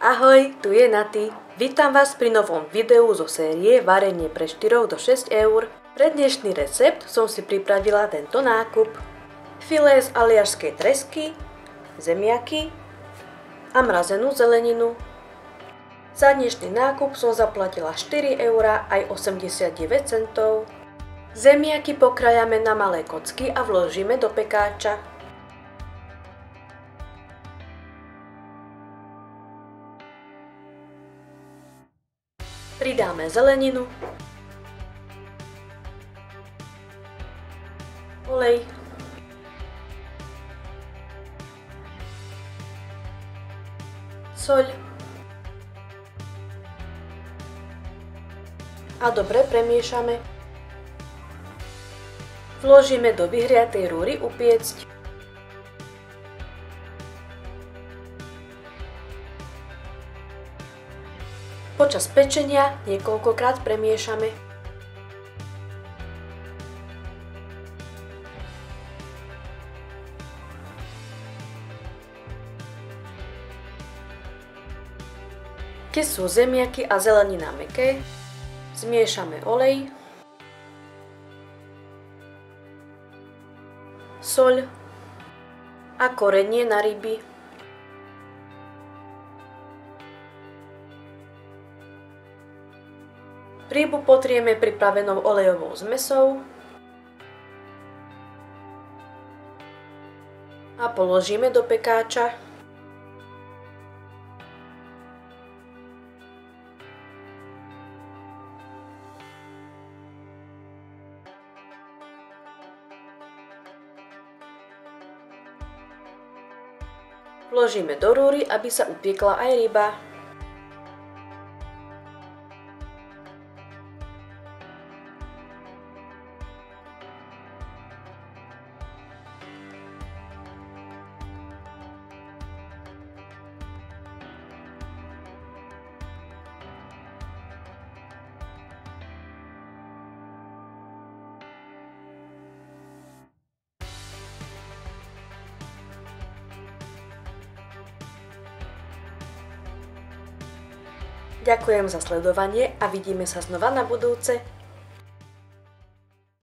Ahoj, tu je Naty. Vítam vás pri novom videu zo série Varenie pre 4 do 6 eur. Pre dnešný recept som si pripravila tento nákup. Filé z aliašskej tresky, zemiaky a mrazenú zeleninu. Za dnešný nákup som zaplatila 4 eur aj 89 centov. Zemiaky pokrájame na malé kocky a vložíme do pekáča. Pridáme zeleninu, olej, soľ a dobre premiešame. Vložíme do vyhriatej rúry upiecť. Počas pečenia niekoľkokrát premiešame. Keď sú zemiaky a zelenina mäkké, zmiešame olej, soľ a korenie na ryby. Rybu potrieme pripravenou olejovou zmesou a položíme do pekáča. Vložíme do rúry, aby sa upiekla aj ryba. Ďakujem za sledovanie a vidíme sa znova na budúce.